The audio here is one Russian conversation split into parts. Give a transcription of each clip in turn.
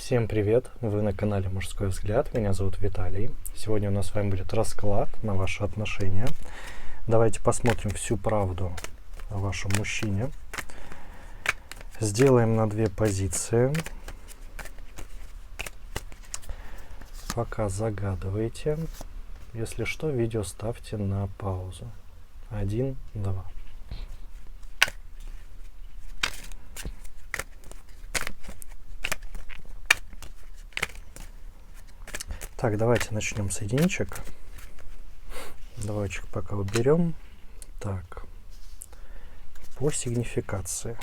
Всем привет! Вы на канале Мужской взгляд. Меня зовут Виталий. Сегодня у нас с вами будет расклад на ваши отношения. Давайте посмотрим всю правду о вашем мужчине. Сделаем на две позиции. Пока загадывайте. Если что, видео ставьте на паузу. 1, 2. Так, давайте начнем с единичек. Давайте пока уберем. Так, по сигнификации.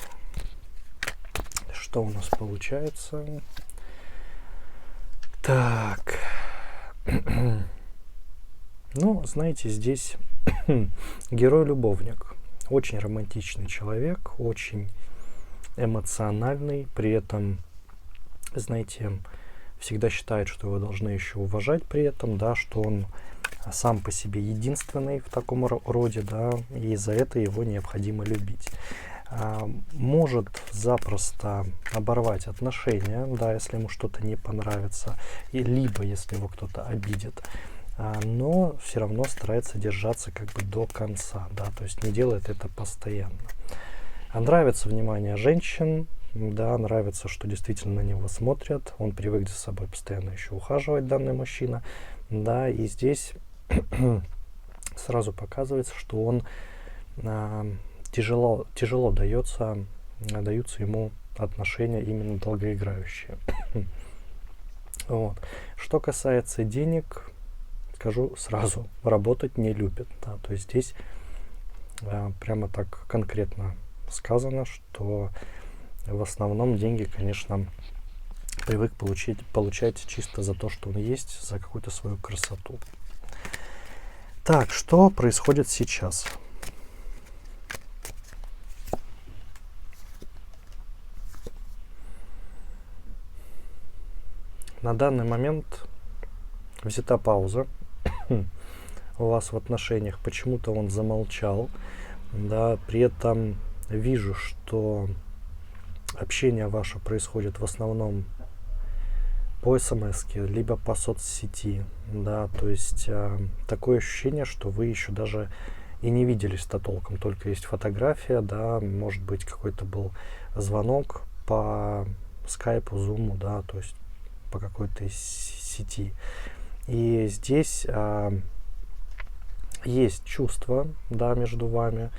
Что у нас получается? Так. Ну, знаете, здесь герой-любовник. Очень романтичный человек, очень эмоциональный. При этом, знаете, всегда считает, что его должны еще уважать при этом, да, что он сам по себе единственный в таком роде, да, и за это его необходимо любить. Может запросто оборвать отношения, да, если ему что-то не понравится, и либо если его кто-то обидит, но все равно старается держаться как бы до конца, да, то есть не делает это постоянно. Нравится внимание женщин, да, нравится, что действительно на него смотрят, он привык за собой постоянно еще ухаживать, данный мужчина, да, и здесь сразу показывается, что он тяжело даются ему отношения именно долгоиграющие. Вот. Что касается денег, скажу сразу, работать не любит, да, то есть здесь прямо так конкретно сказано, что в основном деньги, конечно, привык получать чисто за то, что он есть, за какую-то свою красоту. Так, что происходит сейчас? На данный момент взята пауза у вас в отношениях. Почему-то он замолчал, да, при этом вижу, что общение ваше происходит в основном по смс-ке, либо по соцсети, да, то есть такое ощущение, что вы еще даже и не виделись-то толком, только есть фотография, да, может быть какой-то был звонок по скайпу, зуму, да, то есть по какой-то сети. И здесь есть чувство, да, между вами,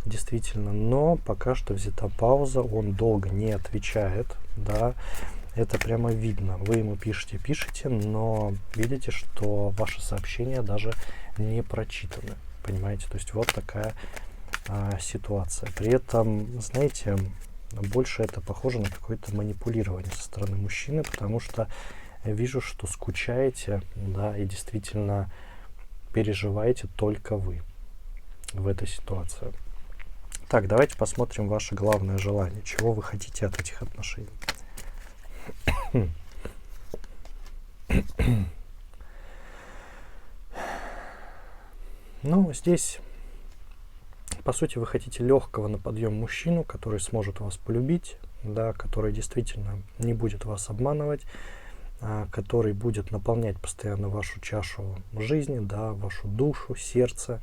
действительно, но пока что взята пауза, он долго не отвечает, да, это прямо видно. Вы ему пишете, но видите, что ваши сообщения даже не прочитаны, понимаете, то есть вот такая ситуация. При этом, знаете, больше это похоже на какое-то манипулирование со стороны мужчины, потому что вижу, что скучаете, да, и действительно переживаете только вы в этой ситуации. Так, давайте посмотрим ваше главное желание. Чего вы хотите от этих отношений? Ну, здесь, по сути, вы хотите легкого на подъем мужчину, который сможет вас полюбить, да, который действительно не будет вас обманывать, который будет наполнять постоянно вашу чашу жизни, да, вашу душу, сердце,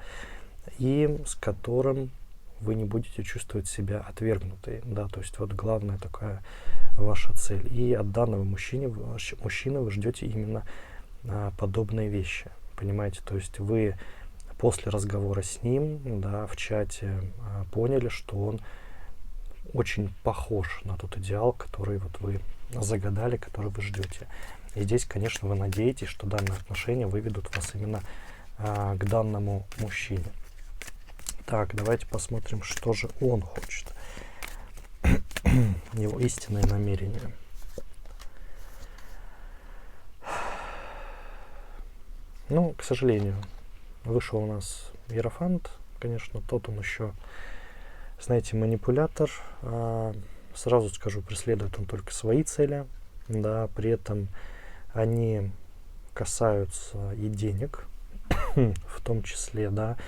и с которым вы не будете чувствовать себя отвергнутой, да, то есть вот главная такая ваша цель. И от данного мужчины вы ждете именно подобные вещи, понимаете, то есть вы после разговора с ним, да, в чате поняли, что он очень похож на тот идеал, который вот вы загадали, который вы ждете. И здесь, конечно, вы надеетесь, что данные отношения выведут вас именно к данному мужчине. Так, давайте посмотрим, что же он хочет. Его истинное намерение. Ну, к сожалению, вышел у нас Иерофант. Конечно, тот он еще, знаете, манипулятор. Сразу скажу, преследует он только свои цели. Да, при этом они касаются и денег, в том числе, да.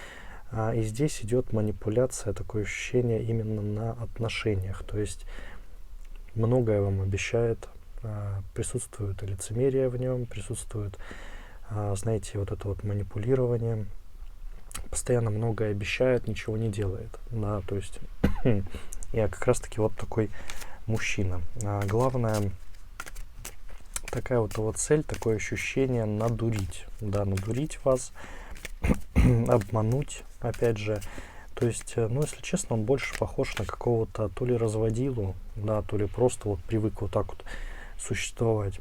И здесь идет манипуляция, такое ощущение именно на отношениях. То есть многое вам обещает, присутствует лицемерие в нем, присутствует, знаете, вот это вот манипулирование, постоянно многое обещает, ничего не делает, да, то есть я как раз-таки вот такой мужчина. Главное, такая вот его цель, такое ощущение надурить, да, надурить вас, обмануть, опять же. То есть, ну, если честно, он больше похож на какого-то то ли разводилу, да, то ли просто вот привык вот так вот существовать.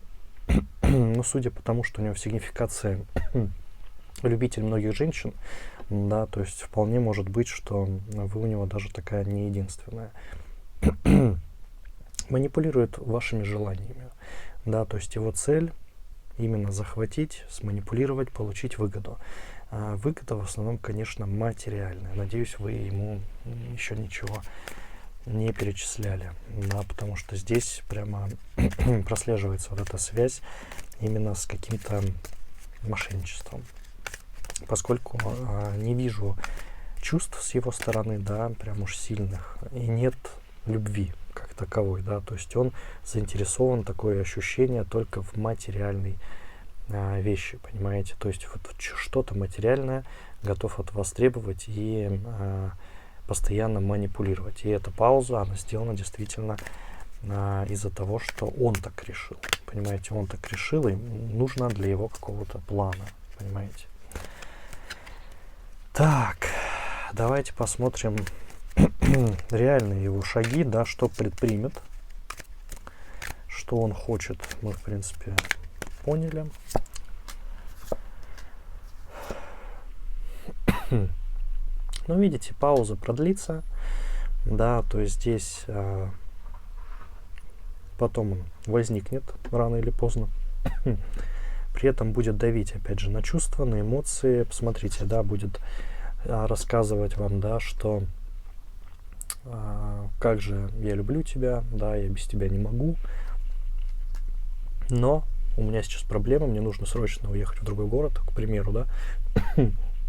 Но судя по тому, что у него сигнификация любитель многих женщин, да, то есть вполне может быть, что вы у него даже такая не единственная. Манипулирует вашими желаниями, да, то есть его цель именно захватить, сманипулировать, получить выгоду. Выгода в основном, конечно, материальная. Надеюсь, вы ему еще ничего не перечисляли, да, потому что здесь прямо прослеживается вот эта связь именно с каким-то мошенничеством. Поскольку не вижу чувств с его стороны, да, прям уж сильных, и нет любви как таковой, да, то есть он заинтересован, такое ощущение, только в материальной вещи, понимаете, то есть вот что-то материальное готов от вас требовать и постоянно манипулировать. И эта пауза, она сделана действительно из-за того, что он так решил, понимаете, он так решил, и нужно для его какого-то плана, понимаете. Так, давайте посмотрим реальные его шаги, да, что предпримет, что он хочет, мы, в принципе, поняли. Ну, видите, пауза продлится, да, то есть здесь потом он возникнет рано или поздно. При этом будет давить, опять же, на чувства, на эмоции. Посмотрите, да, будет рассказывать вам, да, что как же я люблю тебя, да, я без тебя не могу, но у меня сейчас проблема, мне нужно срочно уехать в другой город, к примеру, да,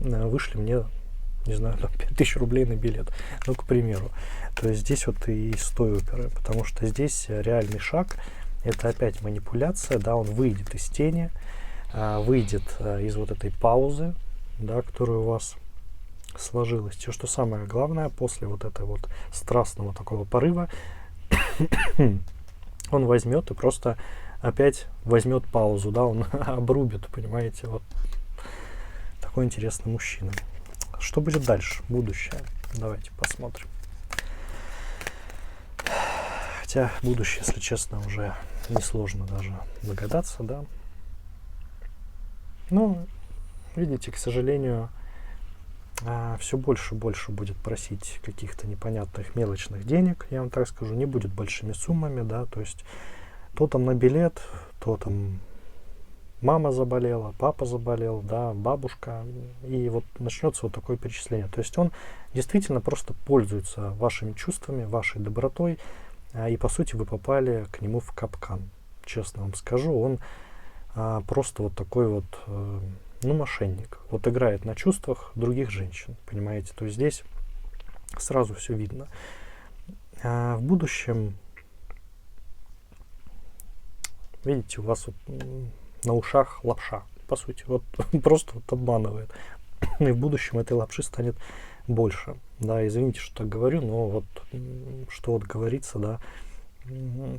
вышли мне, не знаю, там 5000 рублей на билет, ну, к примеру. То есть здесь вот и из той оперы, потому что здесь реальный шаг, это опять манипуляция, да, он выйдет из тени, выйдет из вот этой паузы, да, которая у вас сложилась. И что самое главное, после вот этого вот страстного такого порыва, он возьмет и просто опять возьмет паузу, да, он обрубит, понимаете, вот такой интересный мужчина. Что будет дальше? Будущее. Давайте посмотрим. Хотя будущее, если честно, уже несложно даже догадаться, да. Ну, видите, к сожалению, все больше и больше будет просить каких-то непонятных мелочных денег, я вам так скажу, не будет большими суммами, да, то есть то там на билет, то там мама заболела, папа заболел, да, бабушка, и вот начнется вот такое перечисление. То есть он действительно просто пользуется вашими чувствами, вашей добротой, и по сути вы попали к нему в капкан. Честно вам скажу, он просто вот такой вот, ну, мошенник. Вот играет на чувствах других женщин, понимаете. То есть здесь сразу все видно. В будущем, видите, у вас вот на ушах лапша, по сути, вот просто вот обманывает. И в будущем этой лапши станет больше. Да, извините, что так говорю, но вот что вот говорится, да,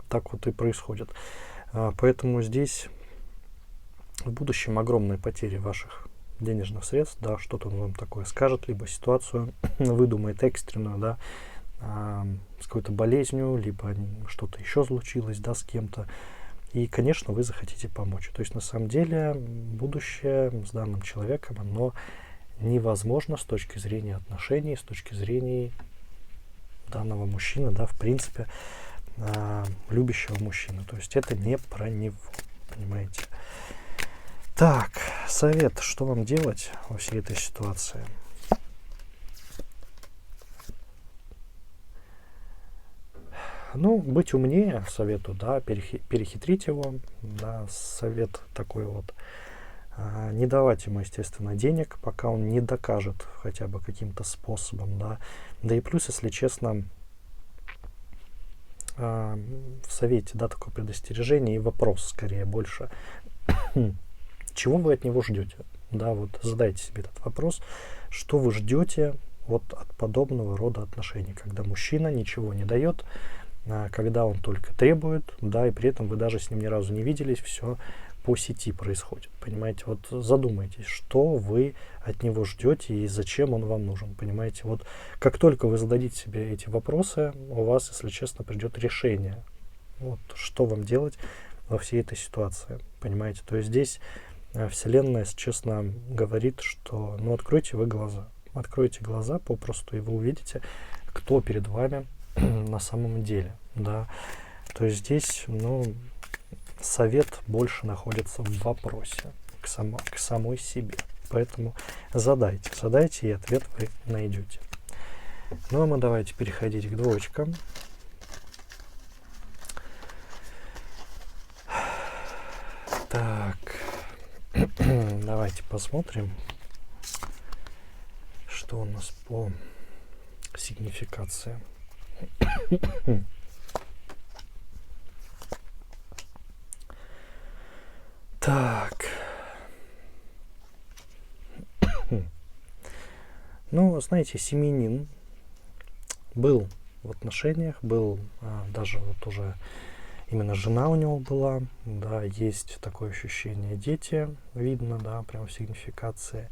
так вот и происходит. Поэтому здесь в будущем огромные потери ваших денежных средств, да, что-то он вам такое скажет, либо ситуацию выдумает экстренную, да, с какой-то болезнью, либо что-то еще случилось, да, с кем-то. И, конечно, вы захотите помочь. То есть, на самом деле, будущее с данным человеком, оно невозможно с точки зрения отношений, с точки зрения данного мужчины, да, в принципе, любящего мужчины. То есть, это не про него, понимаете. Так, совет, что вам делать во всей этой ситуации? Ну, быть умнее, советую, да, перехитрить его, да, совет такой вот. Не давать ему, естественно, денег, пока он не докажет хотя бы каким-то способом, да. Да и плюс, если честно, в совете, да, такое предостережение и вопрос скорее больше. Чего вы от него ждете? Да, вот задайте себе этот вопрос, что вы ждете вот от подобного рода отношений, когда мужчина ничего не дает, когда он только требует, да, и при этом вы даже с ним ни разу не виделись, все по сети происходит, понимаете? Вот задумайтесь, что вы от него ждете и зачем он вам нужен, понимаете? Вот как только вы зададите себе эти вопросы, у вас, если честно, придет решение, вот что вам делать во всей этой ситуации, понимаете? То есть здесь Вселенная, если честно, говорит, что, ну, откройте глаза попросту, и вы увидите, кто перед вами на самом деле, да. То есть здесь, ну, совет больше находится в вопросе к самой себе. Поэтому задайте, и ответ вы найдете. Ну, а мы давайте переходить к двоечкам. Так, давайте посмотрим, что у нас по сигнификации. Так. Ну, знаете, семьянин был в отношениях, был даже вот уже именно жена у него была, да, есть такое ощущение, дети, видно, да, прямо в сигнификации,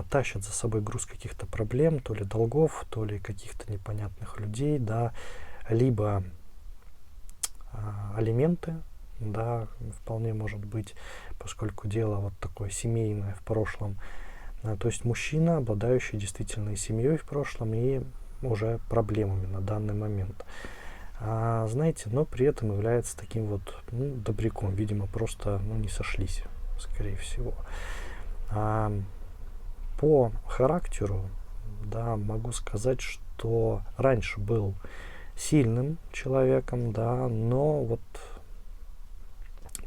тащат за собой груз каких-то проблем, то ли долгов, то ли каких-то непонятных людей, да, либо алименты, да, вполне может быть, поскольку дело вот такое семейное в прошлом, то есть мужчина, обладающий действительно и семьей в прошлом, и уже проблемами на данный момент. Знаете, но при этом является таким вот, ну, добряком, видимо, просто, ну, не сошлись, скорее всего. По характеру, да, могу сказать, что раньше был сильным человеком, да, но вот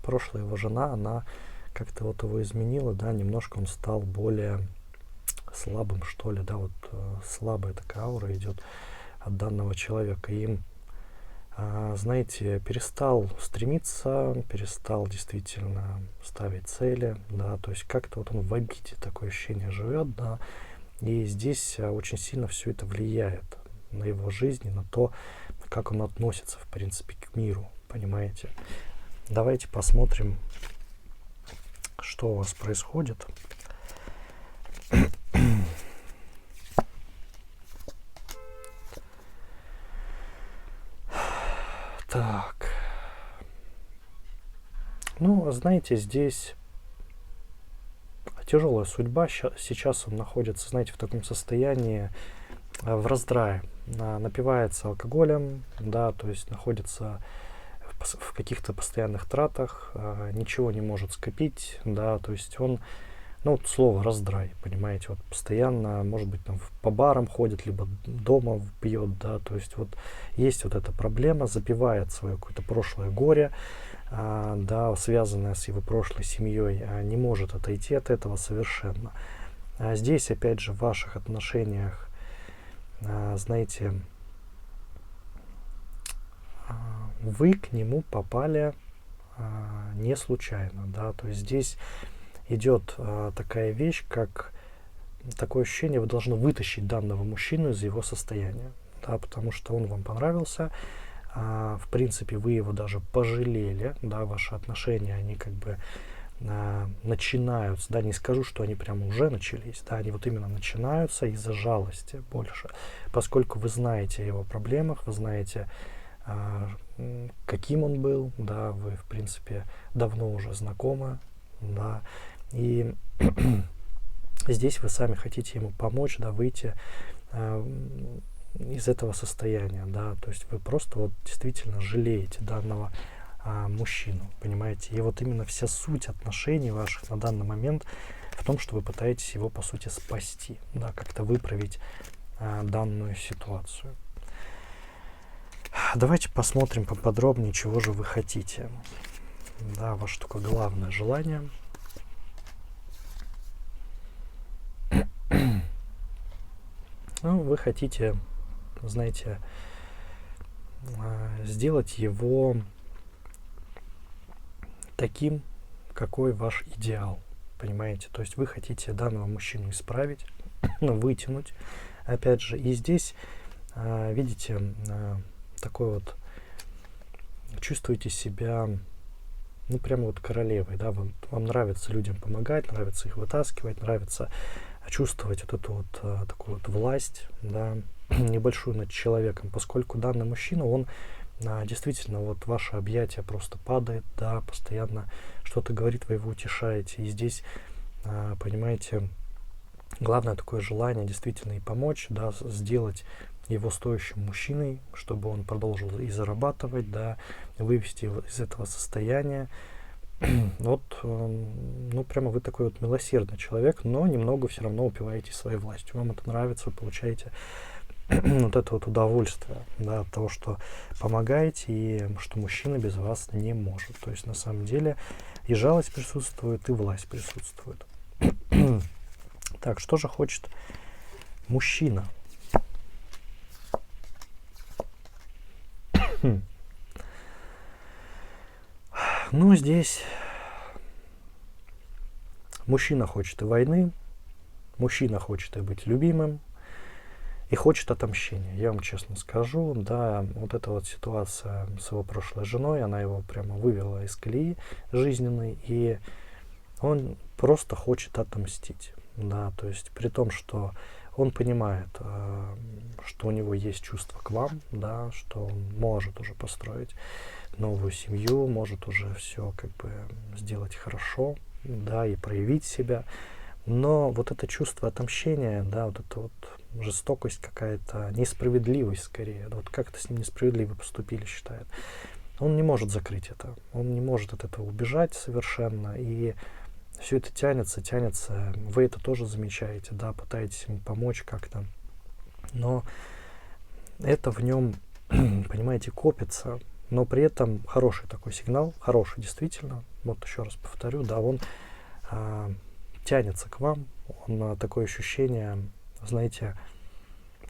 прошлая его жена, она как-то вот его изменила, да, немножко он стал более слабым, что ли, да, вот слабая такая аура идет от данного человека. И, знаете, перестал стремиться, перестал действительно ставить цели, да, то есть как-то вот он в обиде, такое ощущение, живет, да, и здесь очень сильно все это влияет на его жизнь и на то, как он относится, в принципе, к миру, понимаете. Давайте посмотрим, что у вас происходит. Так. Ну, знаете, здесь тяжелая судьба. Сейчас он находится, знаете, в таком состоянии, в раздрае. Напивается алкоголем, да, то есть находится в каких-то постоянных тратах, ничего не может скопить, да, то есть он, ну, вот слово раздрай, понимаете, вот постоянно, может быть, там по барам ходит, либо дома пьет, да, то есть вот есть вот эта проблема, запивает свое какое-то прошлое горе, да, связанное с его прошлой семьей, не может отойти от этого совершенно. Здесь, опять же, в ваших отношениях, знаете, вы к нему попали не случайно, да, то есть здесь идет такая вещь, как такое ощущение, вы должны вытащить данного мужчину из его состояния, да, потому что он вам понравился, в принципе, вы его даже пожалели, да, ваши отношения, они как бы начинаются, да, не скажу, что они прямо уже начались, да, они вот именно начинаются из-за жалости больше, поскольку вы знаете о его проблемах, вы знаете, каким он был, да, вы, в принципе, давно уже знакомы, да, и здесь вы сами хотите ему помочь, да, выйти из этого состояния, да, то есть вы просто вот действительно жалеете данного мужчину, понимаете, и вот именно вся суть отношений ваших на данный момент в том, что вы пытаетесь его, по сути, спасти, да, как-то выправить данную ситуацию. Давайте посмотрим поподробнее, чего же вы хотите, да, ваше такое главное желание. Ну, вы хотите, знаете, сделать его таким, какой ваш идеал. Понимаете? То есть вы хотите данного мужчину исправить, вытянуть, опять же. И здесь, видите, такой вот, чувствуете себя, ну, прямо вот королевой, да, вам нравится людям помогать, нравится их вытаскивать, нравится чувствовать вот эту вот такую вот власть, да, небольшую над человеком, поскольку данный мужчина, он действительно вот ваше объятие просто падает, да, постоянно что-то говорит, вы его утешаете, и здесь, понимаете, главное такое желание действительно и помочь, да, сделать его стоящим мужчиной, чтобы он продолжил и зарабатывать, да, вывести его из этого состояния. Вот, ну, прямо вы такой вот милосердный человек, но немного все равно упиваете своей властью. Вам это нравится, вы получаете вот это вот удовольствие, да, от того, что помогаете, и что мужчина без вас не может. То есть, на самом деле, и жалость присутствует, и власть присутствует. Так, что же хочет мужчина? Ну, здесь мужчина хочет и войны, мужчина хочет и быть любимым, и хочет отомщения. Я вам честно скажу, да, вот эта вот ситуация с его прошлой женой, она его прямо вывела из колеи жизненной, и он просто хочет отомстить, да, то есть при том, что он понимает, что у него есть чувство к вам, да, что он может уже построить новую семью, может уже все как бы сделать хорошо, да, и проявить себя. Но вот это чувство отомщения, да, вот эта вот жестокость какая-то, несправедливость скорее, да, вот как-то с ним несправедливо поступили, считает. Он не может закрыть это, он не может от этого убежать совершенно, и все это тянется, тянется. Вы это тоже замечаете, да, пытаетесь ему помочь как-то, но это в нем, понимаете, копится, но при этом хороший такой сигнал, хороший действительно, вот еще раз повторю, да, он тянется к вам, он такое ощущение, знаете,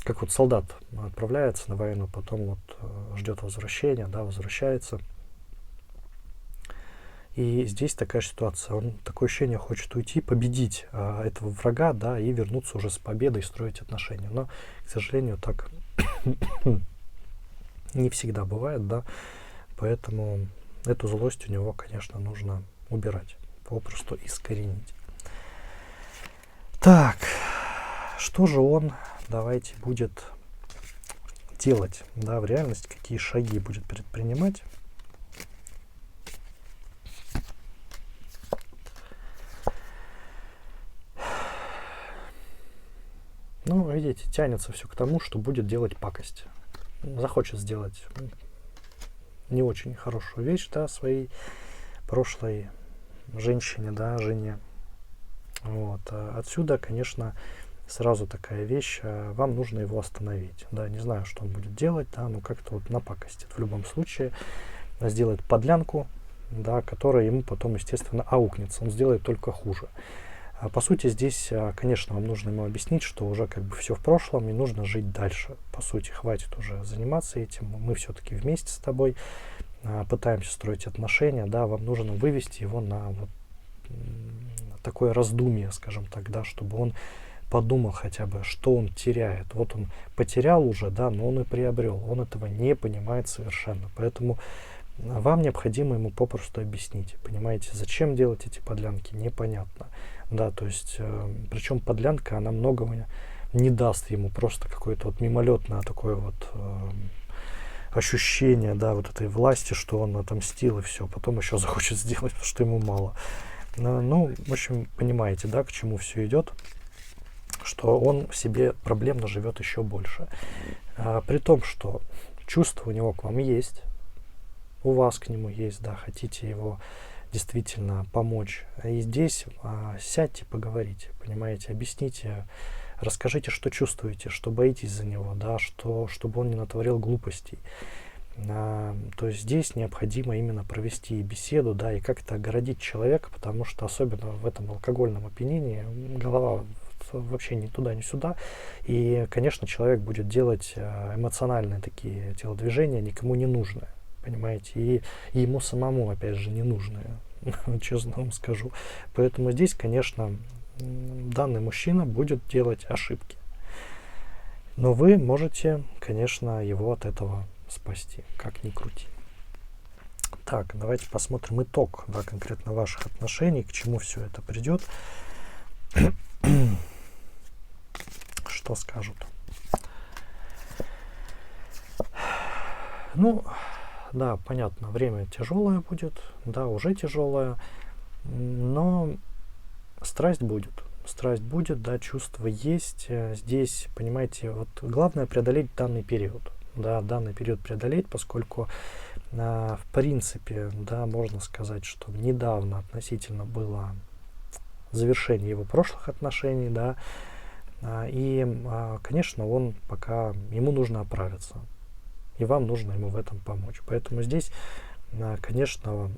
как вот солдат отправляется на войну, потом вот ждет возвращения, да, возвращается. И здесь такая ситуация, он такое ощущение хочет уйти, победить этого врага, да, и вернуться уже с победой, строить отношения. Но, к сожалению, так не всегда бывает, да, поэтому эту злость у него, конечно, нужно убирать, попросту искоренить. Так, что же он, давайте, будет делать, да, в реальности, какие шаги будет предпринимать? Ну, видите, тянется все к тому, что будет делать пакость. Захочет сделать не очень хорошую вещь, да, своей прошлой женщине, да, жене. Вот. Отсюда, конечно, сразу такая вещь, вам нужно его остановить. Да, не знаю, что он будет делать, да, но как-то вот напакостит. В любом случае сделает подлянку, да, которая ему потом, естественно, аукнется. Он сделает только хуже. По сути, здесь, конечно, вам нужно ему объяснить, что уже как бы все в прошлом, и нужно жить дальше. По сути, хватит уже заниматься этим. Мы все-таки вместе с тобой пытаемся строить отношения, да, вам нужно вывести его на вот такое раздумье, скажем так, да, чтобы он подумал хотя бы, что он теряет. Вот он потерял уже, да, но он и приобрел. Он этого не понимает совершенно. Поэтому вам необходимо ему попросту объяснить. Понимаете, зачем делать эти подлянки, непонятно. Да, то есть, причем подлянка, она многого не даст ему, просто какое-то вот мимолетное такое вот ощущение, да, вот этой власти, что он отомстил и все, потом еще захочет сделать, потому что ему мало. Ну, в общем, понимаете, да, к чему все идет, что он в себе проблемно живет еще больше. При том, что чувство у него к вам есть, у вас к нему есть, да, хотите его действительно помочь. И здесь сядьте, поговорите, понимаете, объясните, расскажите, что чувствуете, что боитесь за него, да, чтобы он не натворил глупостей. То есть здесь необходимо именно провести беседу, да, и как-то оградить человека, потому что особенно в этом алкогольном опьянении голова вообще ни туда, ни сюда. И, конечно, человек будет делать эмоциональные такие телодвижения, никому не нужные, понимаете, и ему самому, опять же, не нужные, честно вам скажу. Поэтому здесь, конечно, данный мужчина будет делать ошибки. Но вы можете, конечно, его от этого спасти, как ни крути. Так, давайте посмотрим итог, да, конкретно ваших отношений, к чему все это придет. Что скажут? Ну, да, понятно, время тяжелое будет, да, уже тяжелое, но страсть будет. Страсть будет, да, чувство есть. Здесь, понимаете, вот главное преодолеть данный период. Да, данный период преодолеть, поскольку в принципе, да, можно сказать, что недавно относительно было завершение его прошлых отношений, да, и, конечно, он пока, ему нужно оправиться, и вам нужно ему в этом помочь. Поэтому здесь, конечно,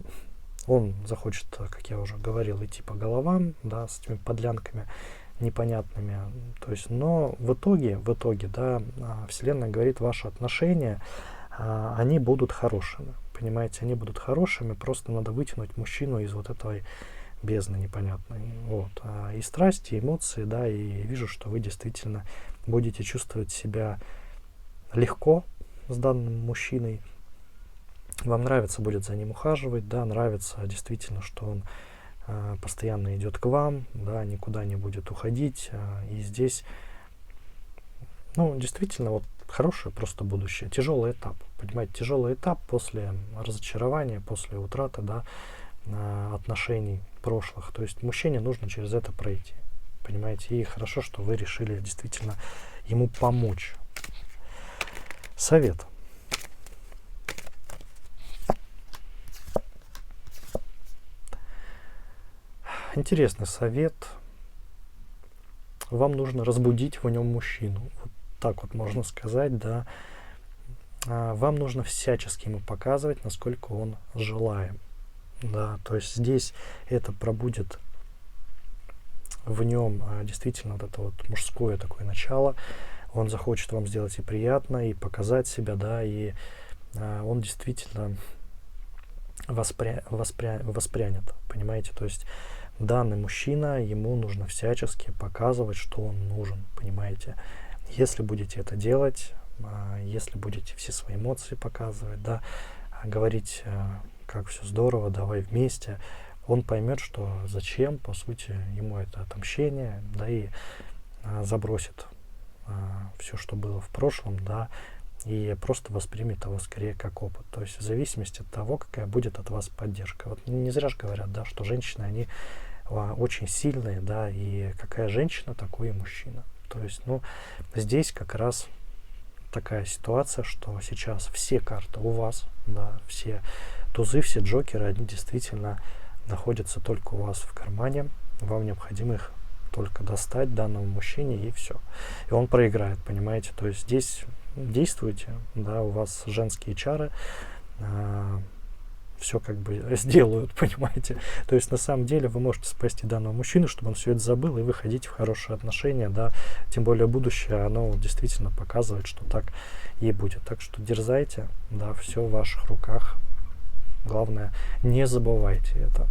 он захочет, как я уже говорил, идти по головам, да, с этими подлянками непонятными. То есть, но в итоге, да, Вселенная говорит, ваши отношения, они будут хорошими. Понимаете, они будут хорошими, просто надо вытянуть мужчину из вот этой бездны непонятной. Вот. И страсти, и эмоции, да, и вижу, что вы действительно будете чувствовать себя легко с данным мужчиной. Вам нравится будет за ним ухаживать, да, нравится действительно, что он постоянно идет к вам, да, никуда не будет уходить. И здесь, ну, действительно, вот хорошее просто будущее. Тяжелый этап, понимаете, тяжелый этап после разочарования, после утраты, да, отношений прошлых. То есть мужчине нужно через это пройти, понимаете. И хорошо, что вы решили действительно ему помочь. Совет. Интересный совет. Вам нужно разбудить в нем мужчину. Вот так вот можно сказать, да. Вам нужно всячески ему показывать, насколько он желаем. Да, то есть здесь это пробудет в нем действительно вот это вот мужское такое начало. Он захочет вам сделать и приятно, и показать себя, да, и он действительно воспрянет, понимаете, то есть данный мужчина, ему нужно всячески показывать, что он нужен, понимаете. Если будете это делать, если будете все свои эмоции показывать, да, говорить, как все здорово, давай вместе, он поймет, что зачем, по сути, ему это отомщение, да, и забросит все, что было в прошлом, да, и просто воспримет его скорее как опыт. То есть в зависимости от того, какая будет от вас поддержка. Вот не зря же говорят, да, что женщины, они очень сильные, да, и какая женщина, такой и мужчина. То есть, ну, здесь как раз такая ситуация, что сейчас все карты у вас, да, все тузы, все джокеры, они действительно находятся только у вас в кармане. Вам необходимо их только достать данному мужчине, и все. И он проиграет, понимаете. То есть здесь действуйте, да, у вас женские чары все как бы сделают, понимаете. То есть на самом деле вы можете спасти данного мужчину, чтобы он все это забыл, и выходить в хорошие отношения, да. Тем более будущее, оно действительно показывает, что так и будет. Так что дерзайте, да, все в ваших руках. Главное, не забывайте это.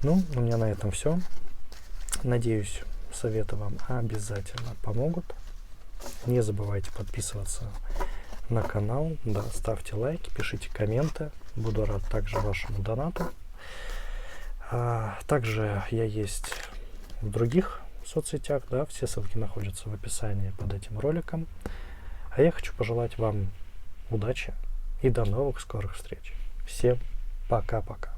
Ну, у меня на этом все. Надеюсь, советы вам обязательно помогут. Не забывайте подписываться на канал, да, ставьте лайки, пишите комменты. Буду рад также вашему донату. Также я есть в других соцсетях, да, все ссылки находятся в описании под этим роликом. А я хочу пожелать вам удачи и до новых скорых встреч. Всем пока-пока.